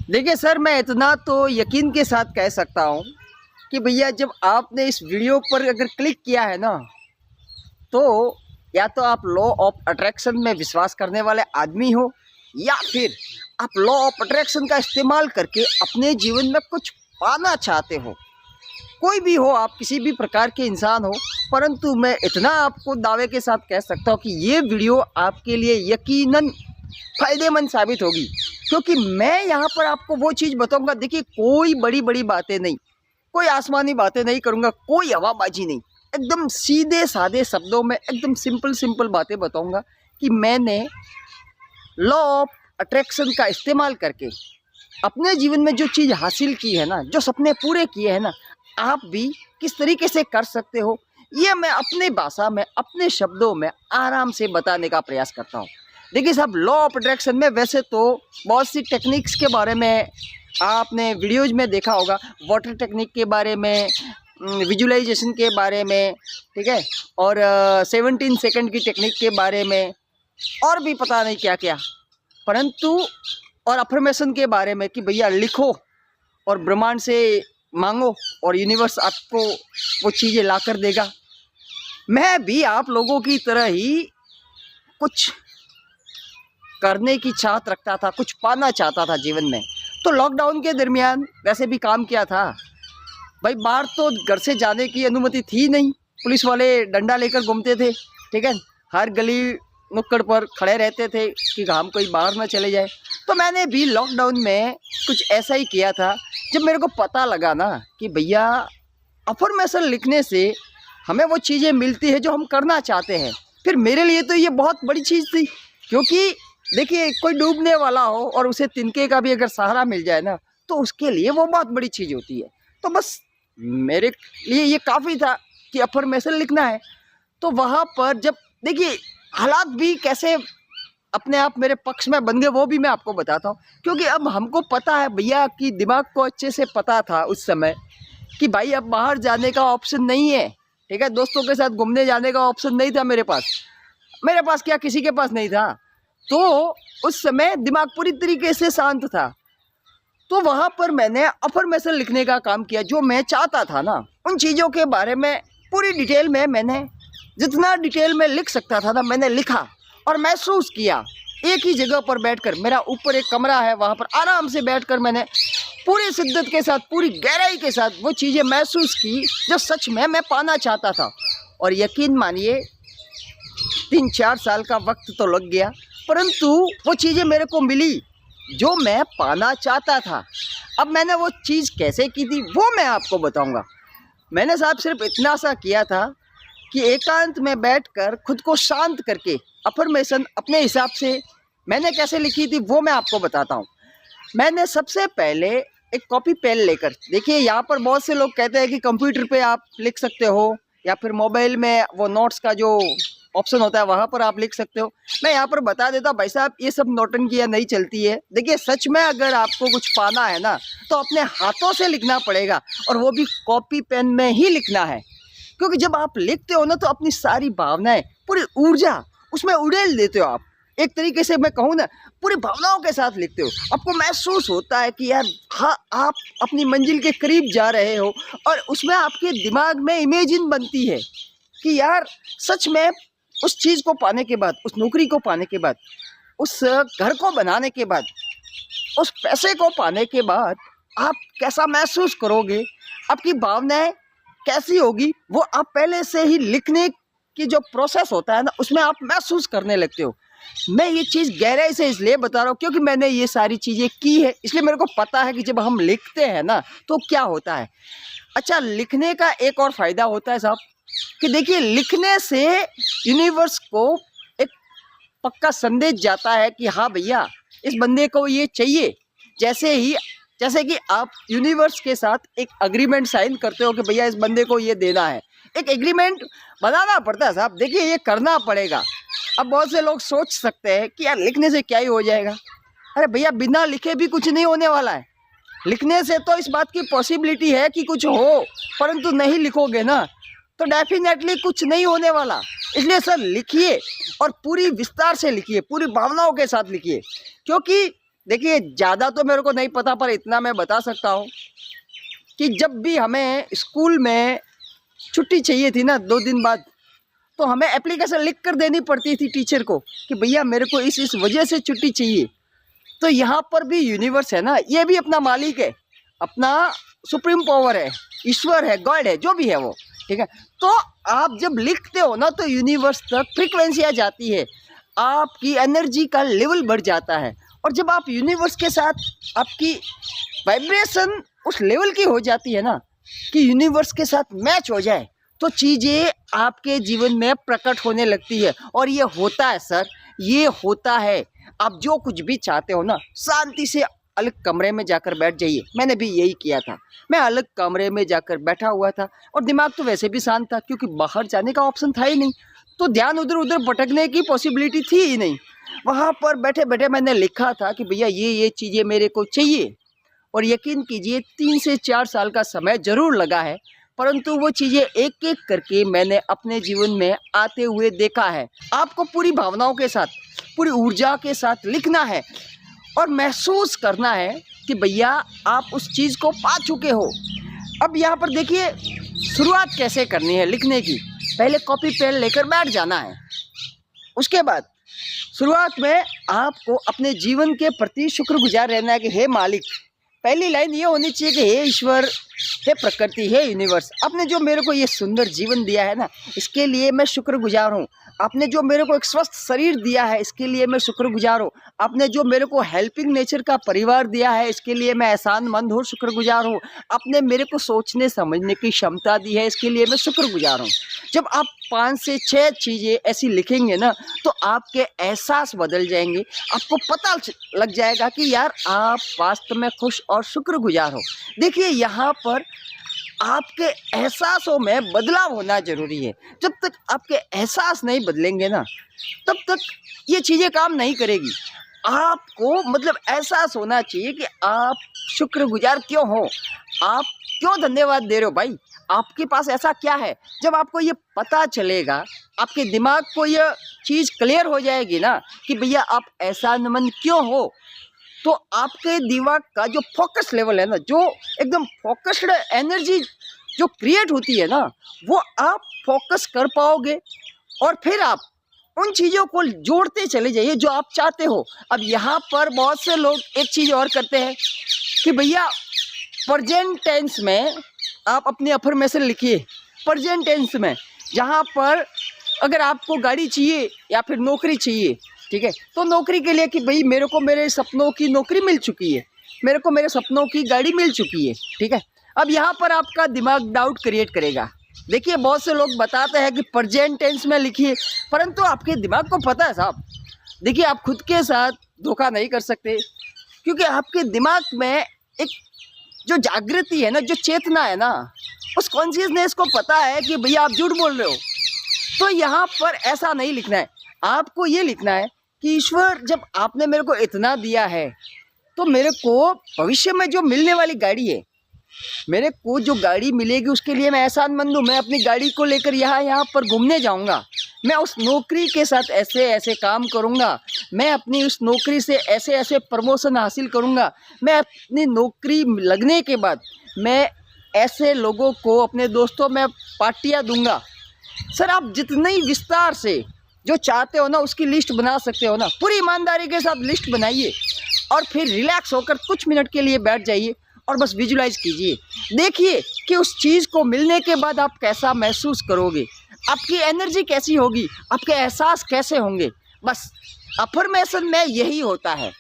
देखिए सर, मैं इतना तो यकीन के साथ कह सकता हूँ कि भैया जब आपने इस वीडियो पर अगर क्लिक किया है ना, तो या तो आप लॉ ऑफ अट्रैक्शन में विश्वास करने वाले आदमी हो, या फिर आप लॉ ऑफ अट्रैक्शन का इस्तेमाल करके अपने जीवन में कुछ पाना चाहते हो। कोई भी हो, आप किसी भी प्रकार के इंसान हो, परंतु मैं इतना आपको दावे के साथ कह सकता हूँ कि ये वीडियो आपके लिए यकीनन फ़ायदेमंद साबित होगी, क्योंकि मैं यहाँ पर आपको वो चीज़ बताऊँगा। देखिए, कोई बड़ी बड़ी बातें नहीं, कोई आसमानी बातें नहीं करूँगा, कोई हवाबाजी नहीं, एकदम सीधे सादे शब्दों में एकदम सिंपल बातें बताऊँगा कि मैंने लॉ ऑफ अट्रैक्शन का इस्तेमाल करके अपने जीवन में जो चीज़ हासिल की है ना, जो सपने पूरे किए हैं ना, आप भी किस तरीके से कर सकते हो, ये मैं अपनी भाषा में, अपने शब्दों में आराम से बताने का प्रयास करता हूँ। देखिए साहब, लॉ ऑफ अट्रैक्शन में वैसे तो बहुत सी टेक्निक्स के बारे में आपने वीडियोज़ में देखा होगा, वाटर टेक्निक के बारे में, विजुअलाइजेशन के बारे में, ठीक है, और 17 सेकंड की टेक्निक के बारे में, और भी पता नहीं क्या क्या, परंतु और अफर्मेशन के बारे में कि भैया लिखो और ब्रह्मांड से मांगो और यूनिवर्स आपको वो चीज़ें ला कर देगा। मैं भी आप लोगों की तरह ही कुछ करने की चाहत रखता था, कुछ पाना चाहता था जीवन में। तो लॉकडाउन के दरमियान वैसे भी काम किया था भाई, बाहर तो घर से जाने की अनुमति थी नहीं, पुलिस वाले डंडा लेकर घूमते थे, ठीक है, हर गली नुक्कड़ पर खड़े रहते थे कि हम कोई बाहर ना चले जाए। तो मैंने भी लॉकडाउन में कुछ ऐसा ही किया था। जब मेरे को पता लगा ना कि भैया अफर्मेशन लिखने से हमें वो चीज़ें मिलती है जो हम करना चाहते हैं, फिर मेरे लिए तो ये बहुत बड़ी चीज़ थी। क्योंकि देखिए, कोई डूबने वाला हो और उसे तिनके का भी अगर सहारा मिल जाए ना, तो उसके लिए वो बहुत बड़ी चीज़ होती है। तो बस मेरे लिए ये काफ़ी था कि अफर्मेशन लिखना है। तो वहाँ पर जब देखिए हालात भी कैसे अपने आप मेरे पक्ष में बन गए, वो भी मैं आपको बताता हूँ। क्योंकि अब हमको पता है भैया कि दिमाग को अच्छे से पता था उस समय कि भाई अब बाहर जाने का ऑप्शन नहीं है, ठीक है, दोस्तों के साथ घूमने जाने का ऑप्शन नहीं था मेरे पास क्या किसी के पास नहीं था। तो उस समय दिमाग पूरी तरीके से शांत था। तो वहाँ पर मैंने अफर्मेशन लिखने का काम किया, जो मैं चाहता था ना, उन चीज़ों के बारे में पूरी डिटेल में मैंने जितना डिटेल में लिख सकता था ना, मैंने लिखा और महसूस किया। एक ही जगह पर बैठकर, मेरा ऊपर एक कमरा है, वहाँ पर आराम से बैठकर मैंने पूरी शिद्दत के साथ, पूरी गहराई के साथ वो चीज़ें महसूस की जो सच में मैं पाना चाहता था। और यकीन मानिए 3-4 साल का वक्त तो लग गया, परंतु वो चीज़ें मेरे को मिली जो मैं पाना चाहता था। अब मैंने वो चीज़ कैसे की थी वो मैं आपको बताऊंगा। मैंने साहब सिर्फ इतना सा किया था कि एकांत में बैठकर खुद को शांत करके अफर्मेशन अपने हिसाब से मैंने कैसे लिखी थी वो मैं आपको बताता हूँ। मैंने सबसे पहले एक कॉपी पेन लेकर, देखिए यहाँ पर बहुत से लोग कहते हैं कि कंप्यूटर पे आप लिख सकते हो या फिर मोबाइल में वो नोट्स का जो ऑप्शन होता है वहाँ पर आप लिख सकते हो। मैं यहाँ पर बता देता हूँ भाई साहब, ये सब नौटंकियाँ नहीं चलती है। देखिए, सच में अगर आपको कुछ पाना है ना, तो अपने हाथों से लिखना पड़ेगा, और वो भी कॉपी पेन में ही लिखना है। क्योंकि जब आप लिखते हो ना, तो अपनी सारी भावनाएं, पूरी ऊर्जा उसमें उड़ेल देते हो आप। एक तरीके से मैं कहूँ ना, पूरी भावनाओं के साथ लिखते हो। आपको महसूस होता है कि यार हाँ, आप अपनी मंजिल के करीब जा रहे हो, और उसमें आपके दिमाग में इमेजिन बनती है कि यार सच में उस चीज़ को पाने के बाद, उस नौकरी को पाने के बाद, उस घर को बनाने के बाद, उस पैसे को पाने के बाद आप कैसा महसूस करोगे, आपकी भावनाएं कैसी होगी, वो आप पहले से ही लिखने की जो प्रोसेस होता है ना, उसमें आप महसूस करने लगते हो। मैं ये चीज़ गहराई से इसलिए बता रहा हूँ क्योंकि मैंने ये सारी चीज़ें की है, इसलिए मेरे को पता है कि जब हम लिखते हैं ना तो क्या होता है। अच्छा, लिखने का एक और फ़ायदा होता है साहब कि देखिए, लिखने से यूनिवर्स को एक पक्का संदेश जाता है कि हाँ भैया, इस बंदे को ये चाहिए। जैसे कि आप यूनिवर्स के साथ एक एग्रीमेंट साइन करते हो कि भैया इस बंदे को ये देना है। एक एग्रीमेंट बनाना पड़ता है साहब, देखिए ये करना पड़ेगा। अब बहुत से लोग सोच सकते हैं कि यार लिखने से क्या ही हो जाएगा। अरे भैया, बिना लिखे भी कुछ नहीं होने वाला है। लिखने से तो इस बात की पॉसिबिलिटी है कि कुछ हो, परंतु नहीं लिखोगे ना तो डेफिनेटली कुछ नहीं होने वाला। इसलिए सर लिखिए, और पूरी विस्तार से लिखिए, पूरी भावनाओं के साथ लिखिए। क्योंकि देखिए ज़्यादा तो मेरे को नहीं पता, पर इतना मैं बता सकता हूँ कि जब भी हमें स्कूल में छुट्टी चाहिए थी ना 2 दिन बाद, तो हमें एप्लीकेशन लिख कर देनी पड़ती थी टीचर को कि भैया मेरे को इस वजह से छुट्टी चाहिए। तो यहाँ पर भी यूनिवर्स है ना, ये भी अपना मालिक है, अपना सुप्रीम पावर है, ईश्वर है, गॉड है, जो भी है वो, ठीक है। तो आप जब लिखते हो ना तो यूनिवर्स तक फ्रीक्वेंसी आ जाती है, आपकी एनर्जी का लेवल बढ़ जाता है। और जब आप यूनिवर्स के साथ आपकी वाइब्रेशन उस लेवल की हो जाती है ना कि यूनिवर्स के साथ मैच हो जाए, तो चीज़ें आपके जीवन में प्रकट होने लगती है। और ये होता है सर, ये होता है। आप जो कुछ भी चाहते हो ना, शांति से अलग कमरे में जाकर बैठ जाइए। मैंने भी यही किया था, मैं अलग कमरे में जाकर बैठा हुआ था और दिमाग तो वैसे भी शांत था क्योंकि बाहर जाने का ऑप्शन था ही नहीं, तो ध्यान उधर उधर भटकने की पॉसिबिलिटी थी ही नहीं। वहाँ पर बैठे बैठे मैंने लिखा था कि भैया ये चीज़ें मेरे को चाहिए। और यकीन कीजिए 3 से 4 साल का समय ज़रूर लगा है, परंतु वो चीज़ें एक एक करके मैंने अपने जीवन में आते हुए देखा है। आपको पूरी भावनाओं के साथ, पूरी ऊर्जा के साथ लिखना है और महसूस करना है कि भैया आप उस चीज़ को पा चुके हो। अब यहाँ पर देखिए शुरुआत कैसे करनी है लिखने की। पहले कॉपी पेन लेकर बैठ जाना है। उसके बाद शुरुआत में आपको अपने जीवन के प्रति शुक्रगुजार रहना है कि हे मालिक, पहली लाइन ये होनी चाहिए कि हे ईश्वर, हे प्रकृति, हे यूनिवर्स, आपने जो मेरे को ये सुंदर जीवन दिया है ना, इसके लिए मैं शुक्रगुजार हूँ। आपने जो मेरे को एक स्वस्थ शरीर दिया है, इसके लिए मैं शुक्रगुजार हूँ। आपने जो मेरे को हेल्पिंग नेचर का परिवार दिया है, इसके लिए मैं एहसानमंद हूँ, शुक्रगुजार हूँ। आपने मेरे को सोचने समझने की क्षमता दी है, इसके लिए मैं शुक्रगुजार हूँ। जब आप 5 से 6 चीज़ें ऐसी लिखेंगे ना, तो आपके एहसास बदल जाएंगे। आपको पता लग जाएगा कि यार आप वास्तव में खुश और शुक्रगुजार हो। देखिए यहाँ पर आपके एहसासों में बदलाव होना जरूरी है। जब तक आपके एहसास नहीं बदलेंगे ना, तब तक ये चीज़ें काम नहीं करेगी। आपको मतलब एहसास होना चाहिए कि आप शुक्रगुजार क्यों हो, आप क्यों धन्यवाद दे रहे हो भाई, आपके पास ऐसा क्या है। जब आपको ये पता चलेगा, आपके दिमाग को ये चीज़ क्लियर हो जाएगी ना कि भैया आप एहसानमंद क्यों हो, तो आपके दिमाग का जो फोकस लेवल है ना, जो एकदम फोकस्ड एनर्जी जो क्रिएट होती है ना, वो आप फोकस कर पाओगे। और फिर आप उन चीज़ों को जोड़ते चले जाइए जो आप चाहते हो। अब यहाँ पर बहुत से लोग एक चीज़ और करते हैं कि भैया प्रेजेंट टेंस में आप अपनी अफर्मेशन लिखिए। प्रेजेंट टेंस में जहाँ पर अगर आपको गाड़ी चाहिए या फिर नौकरी चाहिए, ठीक है, तो नौकरी के लिए कि भाई मेरे को मेरे सपनों की नौकरी मिल चुकी है, मेरे को मेरे सपनों की गाड़ी मिल चुकी है, ठीक है। अब यहाँ पर आपका दिमाग डाउट क्रिएट करेगा। देखिए बहुत से लोग बताते हैं कि प्रेजेंट टेंस में लिखिए, परंतु आपके दिमाग को पता है साहब, देखिए आप खुद के साथ धोखा नहीं कर सकते, क्योंकि आपके दिमाग में एक जो जागृति है ना, जो चेतना है ना, उस कॉन्शियसनेस को पता है कि भैया आप झूठ बोल रहे हो। तो यहाँ पर ऐसा नहीं लिखना है, आपको ये लिखना है कि ईश्वर जब आपने मेरे को इतना दिया है, तो मेरे को भविष्य में जो मिलने वाली गाड़ी है, मेरे को जो गाड़ी मिलेगी उसके लिए मैं एहसानमंद हूँ। मैं अपनी गाड़ी को लेकर यहाँ पर घूमने जाऊँगा, मैं उस नौकरी के साथ ऐसे ऐसे काम करूँगा, मैं अपनी उस नौकरी से ऐसे ऐसे प्रमोशन हासिल करूँगा, मैं अपनी नौकरी लगने के बाद मैं ऐसे लोगों को, अपने दोस्तों में पार्टियाँ दूँगा। सर आप जितनी विस्तार से जो चाहते हो ना उसकी लिस्ट बना सकते हो ना, पूरी ईमानदारी के साथ लिस्ट बनाइए और फिर रिलैक्स होकर कुछ मिनट के लिए बैठ जाइए और बस विजुलाइज कीजिए। देखिए कि उस चीज़ को मिलने के बाद आप कैसा महसूस करोगे, आपकी एनर्जी कैसी होगी, आपके एहसास कैसे होंगे। बस अफर्मेशन में यही होता है।